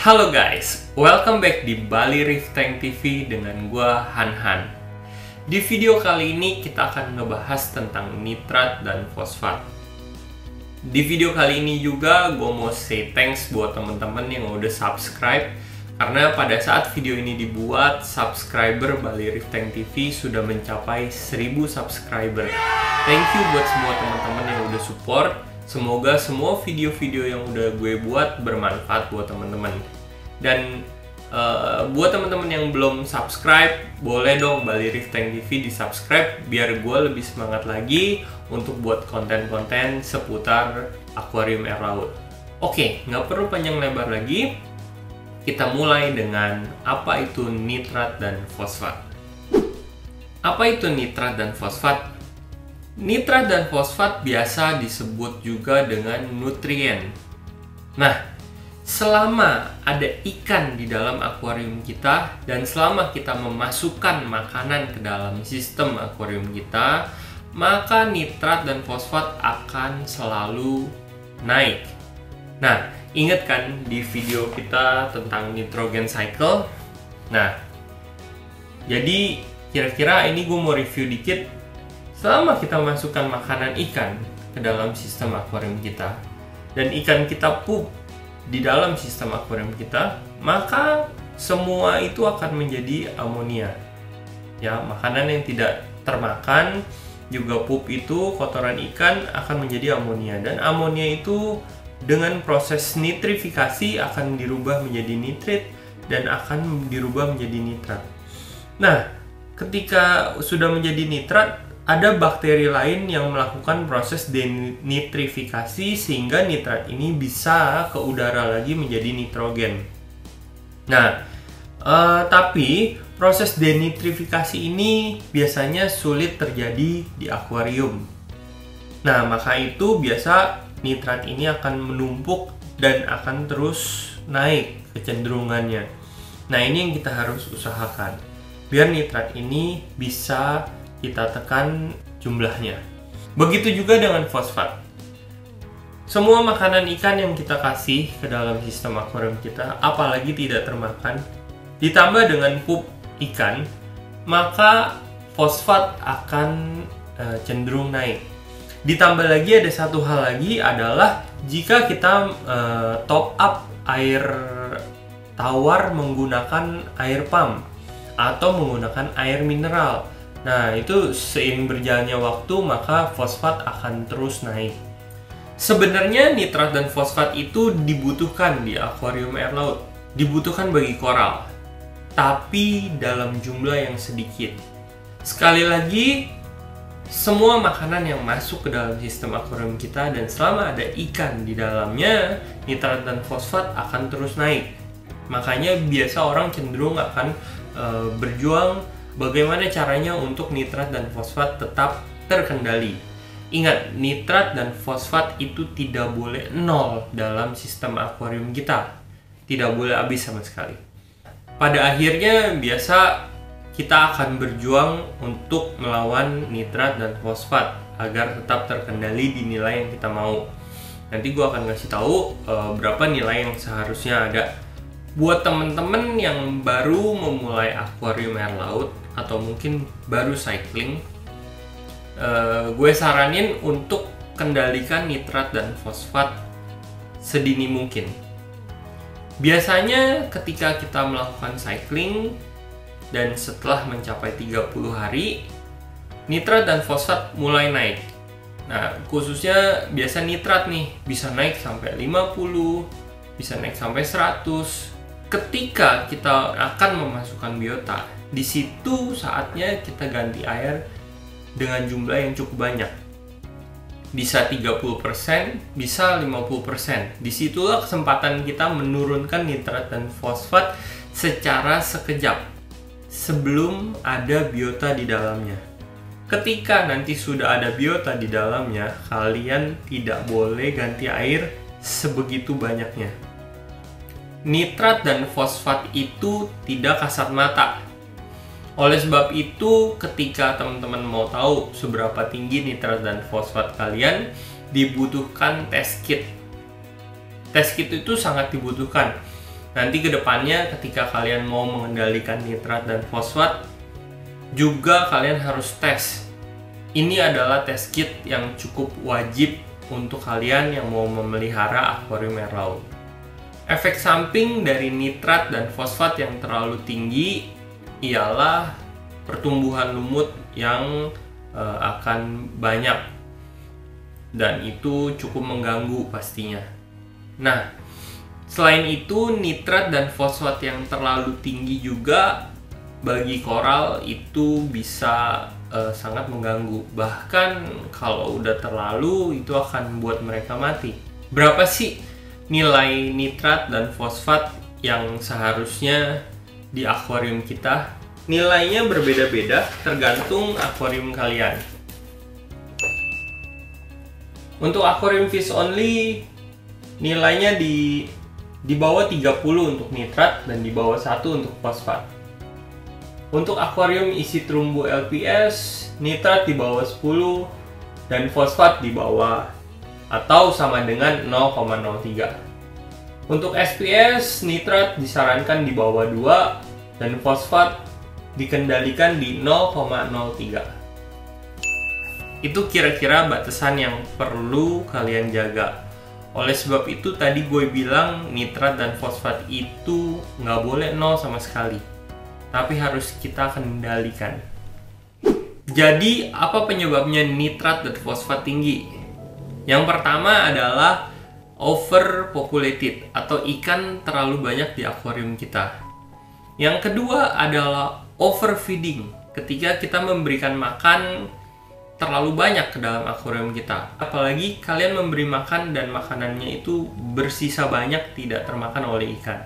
Halo guys, welcome back di Bali Reef Tank TV dengan gua Han. Di video kali ini kita akan ngebahas tentang nitrat dan fosfat. Di video kali ini juga gua mau say thanks buat temen-temen yang udah subscribe, karena pada saat video ini dibuat, subscriber Bali Reef Tank TV sudah mencapai 1000 subscriber. Thank you buat semua teman-teman yang udah support. Semoga semua video-video yang udah gue buat bermanfaat buat teman-teman. Dan buat teman-teman yang belum subscribe, boleh dong Bali Reef Tank TV di subscribe biar gue lebih semangat lagi untuk buat konten-konten seputar akuarium air laut. Oke, nggak perlu panjang lebar lagi. Kita mulai dengan apa itu nitrat dan fosfat. Apa itu nitrat dan fosfat? Nitrat dan fosfat biasa disebut juga dengan nutrien. Nah, selama ada ikan di dalam akuarium kita dan selama kita memasukkan makanan ke dalam sistem akuarium kita, maka nitrat dan fosfat akan selalu naik. Nah, ingat kan di video kita tentang nitrogen cycle? Nah, jadi kira-kira ini gue mau review dikit. Selama kita masukkan makanan ikan ke dalam sistem akuarium kita dan ikan kita pup di dalam sistem akuarium kita, maka semua itu akan menjadi amonia. Ya, makanan yang tidak termakan juga pup itu, kotoran ikan akan menjadi amonia, dan amonia itu dengan proses nitrifikasi akan dirubah menjadi nitrit dan akan dirubah menjadi nitrat. Nah, ketika sudah menjadi nitrat, ada bakteri lain yang melakukan proses denitrifikasi sehingga nitrat ini bisa ke udara lagi menjadi nitrogen. Nah, tapi proses denitrifikasi ini biasanya sulit terjadi di akuarium. Nah, maka itu biasa nitrat ini akan menumpuk dan akan terus naik kecenderungannya. Nah, ini yang kita harus usahakan biar nitrat ini bisa kita tekan jumlahnya. Begitu juga dengan fosfat. Semua makanan ikan yang kita kasih ke dalam sistem akuarium kita, apalagi tidak termakan, ditambah dengan pup ikan, maka fosfat akan cenderung naik. Ditambah lagi ada satu hal lagi adalah jika kita top up air tawar menggunakan air pump atau menggunakan air mineral. Nah, itu seiring berjalannya waktu maka fosfat akan terus naik. Sebenarnya nitrat dan fosfat itu dibutuhkan di akuarium air laut, dibutuhkan bagi koral, tapi dalam jumlah yang sedikit. Sekali lagi, semua makanan yang masuk ke dalam sistem akuarium kita dan selama ada ikan di dalamnya, nitrat dan fosfat akan terus naik. Makanya biasa orang cenderung akan berjuang bagaimana caranya untuk nitrat dan fosfat tetap terkendali. Ingat, nitrat dan fosfat itu tidak boleh nol dalam sistem akuarium kita. Tidak boleh habis sama sekali. Pada akhirnya biasa kita akan berjuang untuk melawan nitrat dan fosfat agar tetap terkendali di nilai yang kita mau. Nanti gue akan kasih tahu berapa nilai yang seharusnya ada. Buat temen-temen yang baru memulai akuarium air laut atau mungkin baru cycling, gue saranin untuk kendalikan nitrat dan fosfat sedini mungkin. Biasanya ketika kita melakukan cycling dan setelah mencapai 30 hari, nitrat dan fosfat mulai naik. Nah, khususnya biasa nitrat nih bisa naik sampai 50, bisa naik sampai 100. Ketika kita akan memasukkan biota, di situ saatnya kita ganti air dengan jumlah yang cukup banyak. Bisa 30%, bisa 50%. Disitulah kesempatan kita menurunkan nitrat dan fosfat secara sekejap sebelum ada biota di dalamnya. Ketika nanti sudah ada biota di dalamnya, kalian tidak boleh ganti air sebegitu banyaknya. Nitrat dan fosfat itu tidak kasat mata. Oleh sebab itu, ketika teman-teman mau tahu seberapa tinggi nitrat dan fosfat kalian, dibutuhkan test kit. Test kit itu sangat dibutuhkan. Nanti kedepannya ketika kalian mau mengendalikan nitrat dan fosfat, juga kalian harus tes. Ini adalah tes kit yang cukup wajib untuk kalian yang mau memelihara akuarium air laut. Efek samping dari nitrat dan fosfat yang terlalu tinggi ialah pertumbuhan lumut yang akan banyak, dan itu cukup mengganggu pastinya. Nah, selain itu nitrat dan fosfat yang terlalu tinggi juga bagi koral itu bisa sangat mengganggu. Bahkan kalau udah terlalu, itu akan membuat mereka mati. Berapa sih nilai nitrat dan fosfat yang seharusnya di akuarium kita? Nilainya berbeda-beda tergantung akuarium kalian. Untuk akuarium fish only, nilainya di bawah 30 untuk nitrat dan di bawah 1 untuk fosfat. Untuk akuarium isi terumbu LPS, nitrat di bawah 10 dan fosfat di bawah atau sama dengan 0,03. Untuk SPS, nitrat disarankan di bawah 2 dan fosfat dikendalikan di 0,03. Itu kira-kira batasan yang perlu kalian jaga. Oleh sebab itu tadi gue bilang nitrat dan fosfat itu nggak boleh 0 sama sekali, tapi harus kita kendalikan. Jadi apa penyebabnya nitrat dan fosfat tinggi? Yang pertama adalah overpopulated atau ikan terlalu banyak di akuarium kita. Yang kedua adalah overfeeding, ketika kita memberikan makan terlalu banyak ke dalam akuarium kita. Apalagi kalian memberi makan dan makanannya itu bersisa banyak, tidak termakan oleh ikan.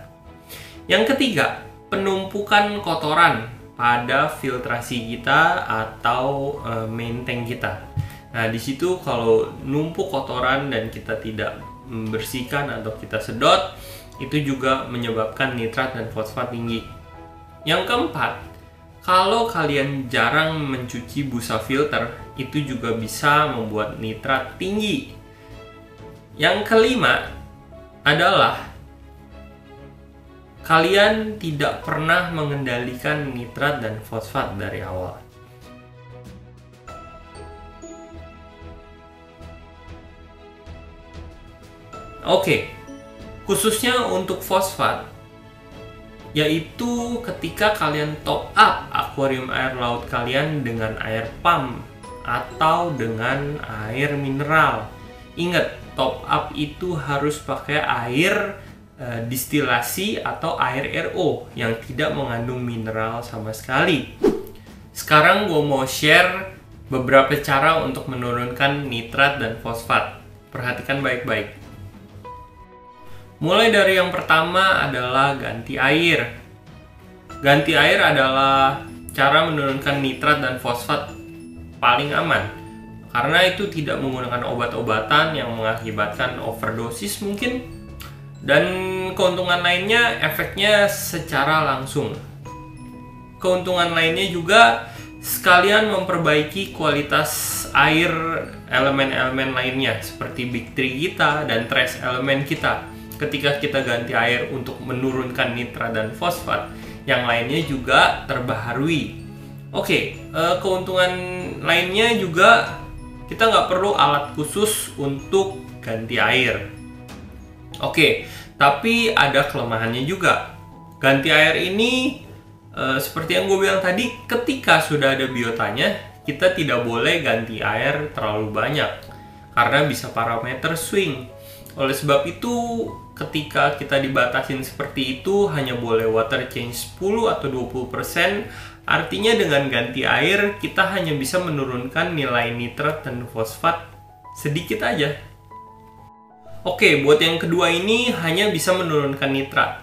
Yang ketiga, penumpukan kotoran pada filtrasi kita atau main tank kita. Nah, di situ kalau numpuk kotoran dan kita tidak membersihkan atau kita sedot, itu juga menyebabkan nitrat dan fosfat tinggi. Yang keempat, kalau kalian jarang mencuci busa filter, itu juga bisa membuat nitrat tinggi. Yang kelima adalah kalian tidak pernah mengendalikan nitrat dan fosfat dari awal. Oke, khususnya untuk fosfat, yaitu ketika kalian top up akuarium air laut kalian dengan air pump atau dengan air mineral. Ingat, top up itu harus pakai air distilasi atau air RO yang tidak mengandung mineral sama sekali. Sekarang gue mau share beberapa cara untuk menurunkan nitrat dan fosfat. Perhatikan baik-baik. Mulai dari yang pertama adalah ganti air. Ganti air adalah cara menurunkan nitrat dan fosfat paling aman, karena itu tidak menggunakan obat-obatan yang mengakibatkan overdosis mungkin, dan keuntungan lainnya efeknya secara langsung. Keuntungan lainnya juga sekalian memperbaiki kualitas air elemen-elemen lainnya seperti Big 3 kita dan trace elemen kita. Ketika kita ganti air untuk menurunkan nitrat dan fosfat, yang lainnya juga terbaharui. Oke, keuntungan lainnya juga kita nggak perlu alat khusus untuk ganti air. Oke, tapi ada kelemahannya juga. Ganti air ini seperti yang gue bilang tadi, ketika sudah ada biotanya, kita tidak boleh ganti air terlalu banyak karena bisa parameter swing. Oleh sebab itu, ketika kita dibatasin seperti itu, hanya boleh water change 10 atau 20%, artinya dengan ganti air, kita hanya bisa menurunkan nilai nitrat dan fosfat sedikit aja. Oke, buat yang kedua ini hanya bisa menurunkan nitrat,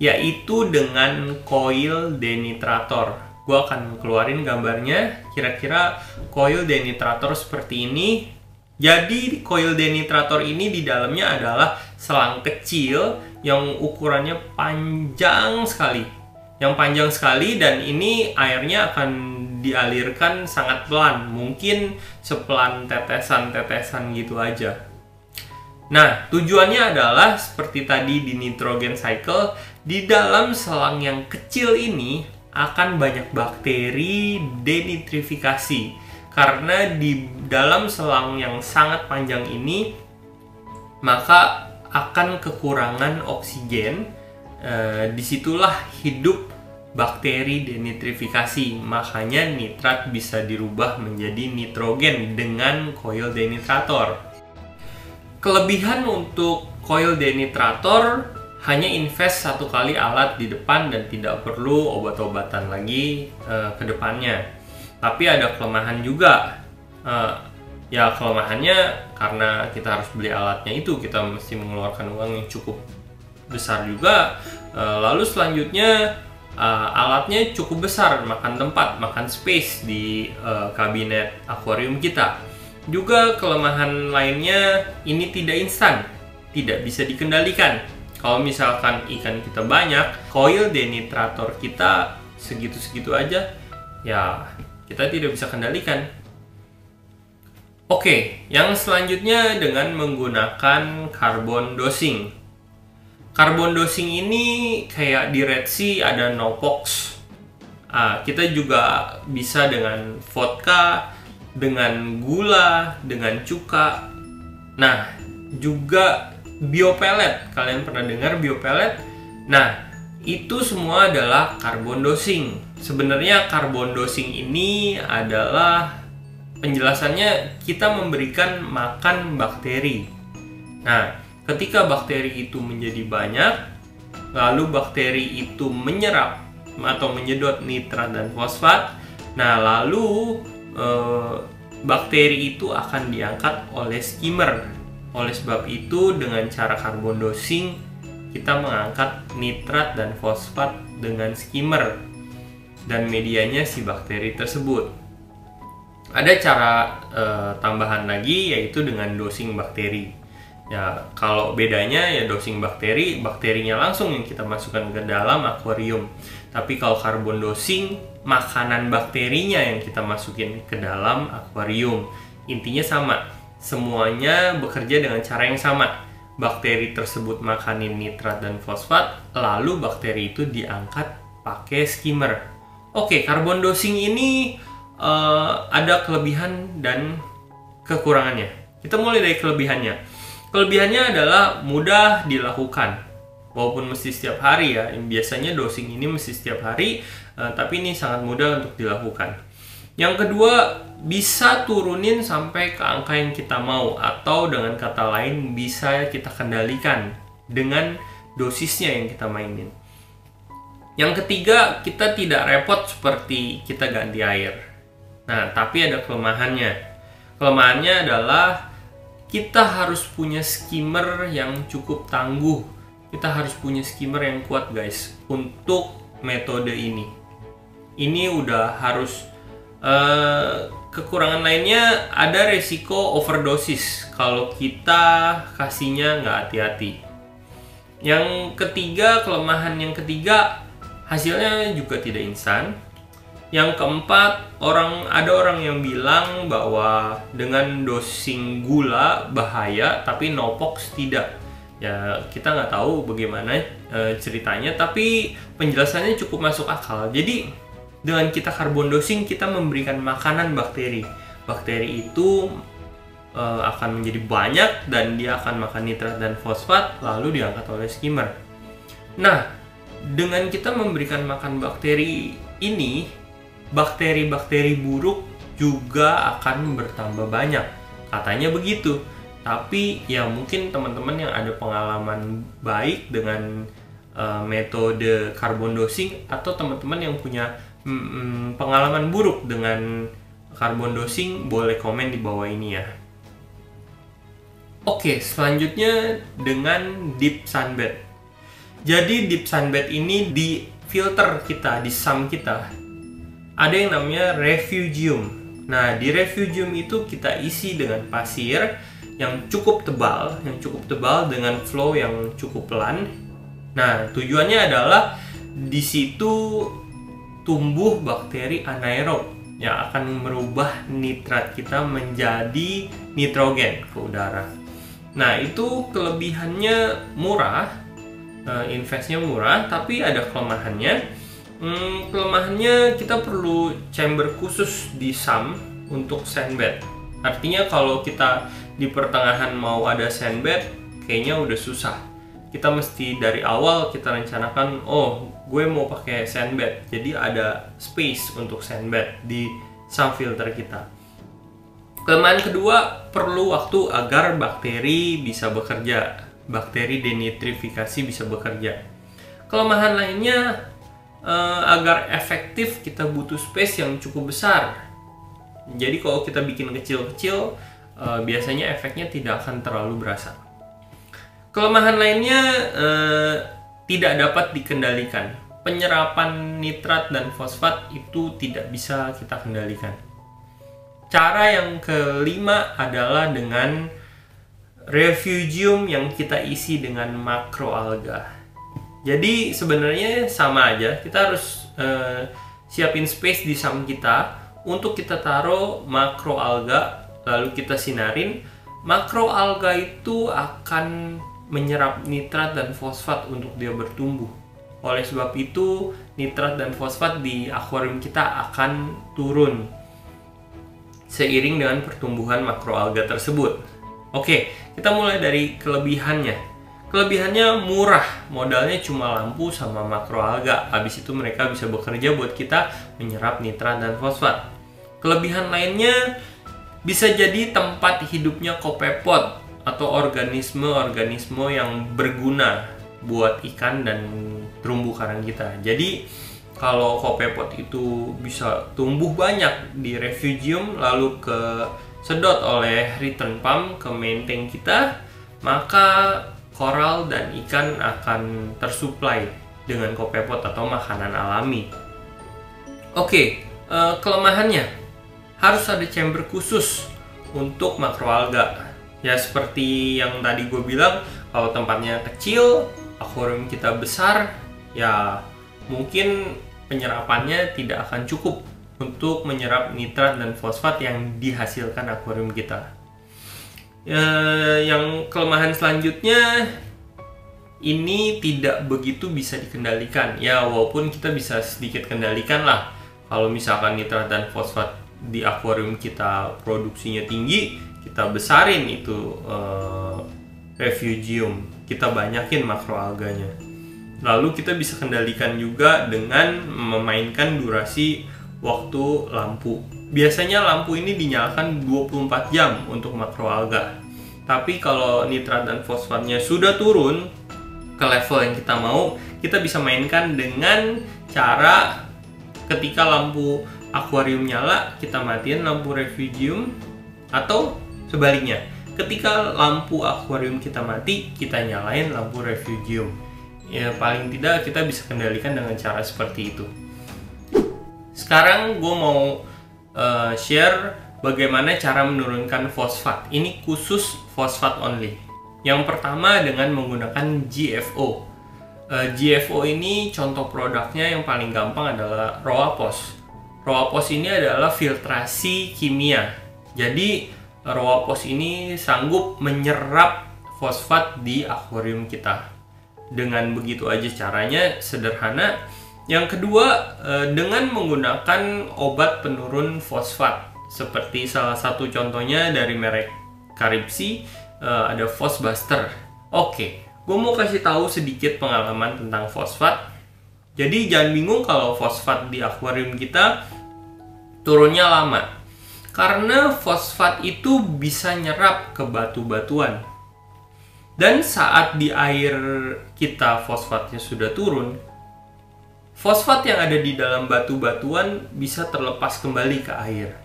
yaitu dengan coil denitrator. Gue akan keluarin gambarnya, kira-kira coil denitrator seperti ini. Jadi coil denitrator ini di dalamnya adalah selang kecil yang ukurannya panjang sekali. Yang panjang sekali, dan ini airnya akan dialirkan sangat pelan. Mungkin sepelan tetesan-tetesan gitu aja. Nah, tujuannya adalah seperti tadi di nitrogen cycle, di dalam selang yang kecil ini akan banyak bakteri denitrifikasi. Karena di dalam selang yang sangat panjang ini, maka akan kekurangan oksigen. Disitulah hidup bakteri denitrifikasi. Makanya nitrat bisa dirubah menjadi nitrogen dengan coil denitrator. Kelebihan untuk coil denitrator hanya invest satu kali alat di depan dan tidak perlu obat-obatan lagi ke depannya. Tapi ada kelemahan juga. Ya kelemahannya karena kita harus beli alatnya itu, kita mesti mengeluarkan uang yang cukup besar juga. Lalu selanjutnya alatnya cukup besar, makan tempat, makan space di kabinet akuarium kita. Juga kelemahan lainnya, ini tidak instan, tidak bisa dikendalikan. Kalau misalkan ikan kita banyak, coil denitrator kita segitu-segitu aja, ya kita tidak bisa kendalikan. Oke, yang selanjutnya dengan menggunakan carbon dosing. Carbon dosing ini kayak di Red Sea ada Nopox. Kita juga bisa dengan vodka, dengan gula, dengan cuka. Nah, juga biopelet. Kalian pernah dengar biopelet? Nah, itu semua adalah carbon dosing. Sebenarnya carbon dosing ini adalah penjelasannya kita memberikan makan bakteri. Nah, ketika bakteri itu menjadi banyak, lalu bakteri itu menyerap atau menyedot nitrat dan fosfat. Nah, lalu bakteri itu akan diangkat oleh skimmer. Oleh sebab itu, dengan cara carbon dosing, kita mengangkat nitrat dan fosfat dengan skimmer. Dan medianya si bakteri tersebut. Ada cara tambahan lagi, yaitu dengan dosing bakteri. Ya, kalau bedanya ya dosing bakteri, bakterinya langsung yang kita masukkan ke dalam akuarium. Tapi kalau carbon dosing, makanan bakterinya yang kita masukin ke dalam akuarium. Intinya sama, semuanya bekerja dengan cara yang sama. Bakteri tersebut makanin nitrat dan fosfat, lalu bakteri itu diangkat pakai skimmer. Oke, carbon dosing ini ada kelebihan dan kekurangannya. Kita mulai dari kelebihannya. Kelebihannya adalah mudah dilakukan, walaupun mesti setiap hari ya. Biasanya dosing ini mesti setiap hari, tapi ini sangat mudah untuk dilakukan. Yang kedua, bisa turunin sampai ke angka yang kita mau, atau dengan kata lain bisa kita kendalikan dengan dosisnya yang kita mainin. Yang ketiga, kita tidak repot seperti kita ganti air. Nah, tapi ada kelemahannya. Kelemahannya adalah kita harus punya skimmer yang cukup tangguh. Kita harus punya skimmer yang kuat, guys, untuk metode ini. Ini udah harus. Kekurangan lainnya ada resiko overdosis kalau kita kasihnya nggak hati-hati. Yang ketiga, kelemahan yang ketiga, hasilnya juga tidak instan. Yang keempat, ada orang yang bilang bahwa dengan dosing gula bahaya, tapi Nopox tidak. Ya, kita nggak tahu bagaimana ceritanya, tapi penjelasannya cukup masuk akal. Jadi, dengan kita carbon dosing, kita memberikan makanan bakteri. Bakteri itu akan menjadi banyak dan dia akan makan nitrat dan fosfat, lalu diangkat oleh skimmer. Nah, dengan kita memberikan makan bakteri ini, bakteri-bakteri buruk juga akan bertambah banyak. Katanya begitu. Tapi ya mungkin teman-teman yang ada pengalaman baik dengan metode carbon dosing, atau teman-teman yang punya pengalaman buruk dengan carbon dosing, boleh komen di bawah ini ya. Oke, selanjutnya dengan deep sunbed. Jadi deep sunbed ini di filter kita, di sump kita, ada yang namanya refugium. Nah, di refugium itu kita isi dengan pasir yang cukup tebal, dengan flow yang cukup pelan. Nah, tujuannya adalah di situ tumbuh bakteri anaerob yang akan merubah nitrat kita menjadi nitrogen ke udara. Nah, itu kelebihannya murah, investnya murah, tapi ada kelemahannya. Kelemahannya kita perlu chamber khusus di SAM untuk sandbed. Artinya kalau kita di pertengahan mau ada sandbed, kayaknya udah susah. Kita mesti dari awal kita rencanakan, oh gue mau pakai sandbed, jadi ada space untuk sandbed di SAM filter kita. Kelemahan kedua, perlu waktu agar bakteri bisa bekerja, bakteri denitrifikasi bisa bekerja. Kelemahan lainnya, agar efektif kita butuh space yang cukup besar. Jadi kalau kita bikin kecil-kecil, biasanya efeknya tidak akan terlalu berasa. Kelemahan lainnya, tidak dapat dikendalikan. Penyerapan nitrat dan fosfat itu tidak bisa kita kendalikan. Cara yang kelima adalah dengan refugium yang kita isi dengan makroalga. Jadi sebenarnya sama aja, kita harus siapin space di SAM kita untuk kita taruh makroalga, lalu kita sinarin. Makroalga itu akan menyerap nitrat dan fosfat untuk dia bertumbuh. Oleh sebab itu, nitrat dan fosfat di akuarium kita akan turun seiring dengan pertumbuhan makroalga tersebut. Oke, kita mulai dari kelebihannya. Kelebihannya murah, modalnya cuma lampu sama makroalga. Habis itu mereka bisa bekerja buat kita menyerap nitrat dan fosfat. Kelebihan lainnya bisa jadi tempat hidupnya kopepod atau organisme-organisme yang berguna buat ikan dan terumbu karang kita. Jadi kalau kopepod itu bisa tumbuh banyak di refugium lalu sedot oleh return pump ke main tank kita, maka koral dan ikan akan tersuplai dengan kopepod atau makanan alami. Oke, kelemahannya harus ada chamber khusus untuk makroalga. Ya seperti yang tadi gue bilang, kalau tempatnya kecil, akuarium kita besar, ya mungkin penyerapannya tidak akan cukup untuk menyerap nitrat dan fosfat yang dihasilkan akuarium kita. Yang kelemahan selanjutnya, ini tidak begitu bisa dikendalikan. Ya walaupun kita bisa sedikit kendalikan lah. Kalau misalkan nitrat dan fosfat di akuarium kita produksinya tinggi, kita besarin itu refugium, kita banyakin makroalganya. Lalu kita bisa kendalikan juga dengan memainkan durasi waktu lampu. Biasanya lampu ini dinyalakan 24 jam untuk makroalga. Tapi kalau nitrat dan fosfatnya sudah turun ke level yang kita mau, kita bisa mainkan dengan cara ketika lampu akuarium nyala, kita matiin lampu refugium, atau sebaliknya, ketika lampu akuarium kita mati, kita nyalain lampu refugium. Ya paling tidak kita bisa kendalikan dengan cara seperti itu. Sekarang gue mau share bagaimana cara menurunkan fosfat. Ini khusus fosfat only. Yang pertama dengan menggunakan GFO. GFO ini contoh produknya yang paling gampang adalah Roapos. Roapos ini adalah filtrasi kimia. Jadi Roapos ini sanggup menyerap fosfat di akuarium kita. Dengan begitu aja caranya, sederhana. Yang kedua, dengan menggunakan obat penurun fosfat. Seperti salah satu contohnya dari merek Caribsea, ada Fosbuster. Oke, gue mau kasih tahu sedikit pengalaman tentang fosfat. Jadi jangan bingung kalau fosfat di akuarium kita turunnya lama. Karena fosfat itu bisa nyerap ke batu-batuan. Dan saat di air kita fosfatnya sudah turun, fosfat yang ada di dalam batu-batuan bisa terlepas kembali ke air.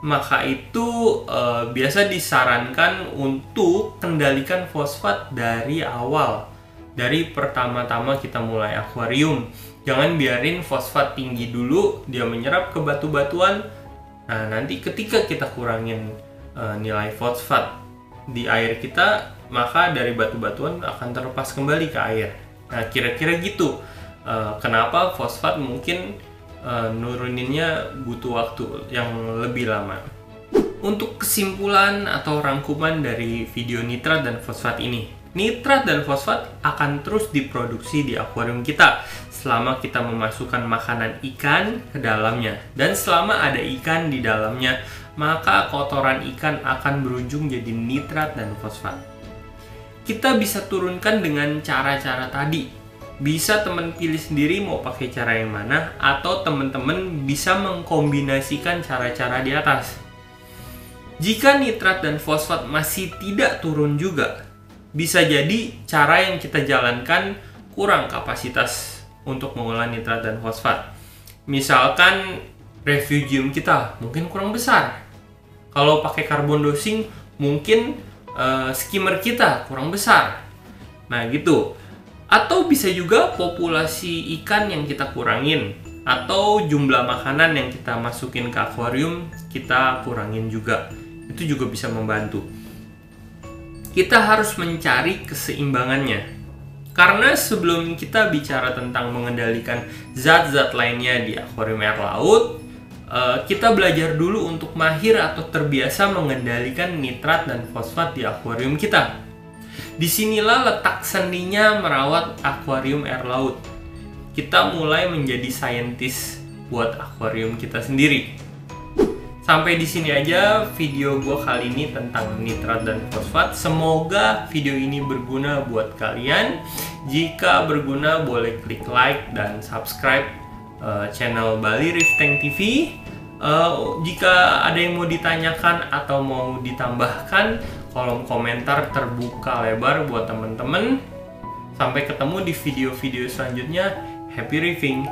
Maka itu biasa disarankan untuk kendalikan fosfat dari awal. Dari pertama-tama kita mulai akuarium. Jangan biarin fosfat tinggi dulu, dia menyerap ke batu-batuan. Nah, nanti ketika kita kurangin nilai fosfat di air kita, maka dari batu-batuan akan terlepas kembali ke air. Nah, kira-kira gitu. Kenapa fosfat mungkin nuruninnya butuh waktu yang lebih lama. Untuk kesimpulan atau rangkuman dari video nitrat dan fosfat ini, nitrat dan fosfat akan terus diproduksi di akuarium kita selama kita memasukkan makanan ikan ke dalamnya. Dan selama ada ikan di dalamnya, maka kotoran ikan akan berujung jadi nitrat dan fosfat. Kita bisa turunkan dengan cara-cara tadi. Bisa teman pilih sendiri mau pakai cara yang mana, atau teman-teman bisa mengkombinasikan cara-cara di atas. Jika nitrat dan fosfat masih tidak turun juga, bisa jadi cara yang kita jalankan kurang kapasitas untuk mengolah nitrat dan fosfat. Misalkan refugium kita mungkin kurang besar. Kalau pakai carbon dosing mungkin skimmer kita kurang besar. Nah gitu. Atau bisa juga populasi ikan yang kita kurangin, atau jumlah makanan yang kita masukin ke akuarium kita kurangin juga. Itu juga bisa membantu. Kita harus mencari keseimbangannya. Karena sebelum kita bicara tentang mengendalikan zat-zat lainnya di akuarium air laut, kita belajar dulu untuk mahir atau terbiasa mengendalikan nitrat dan fosfat di akuarium kita. Disinilah letak seninya merawat akuarium air laut. Kita mulai menjadi saintis buat akuarium kita sendiri. Sampai di sini aja video gue kali ini tentang nitrat dan fosfat. Semoga video ini berguna buat kalian. Jika berguna, boleh klik like dan subscribe channel Bali Reef Tank TV. Jika ada yang mau ditanyakan atau mau ditambahkan, kolom komentar terbuka lebar buat teman-teman. Sampai ketemu di video-video selanjutnya. Happy reefing!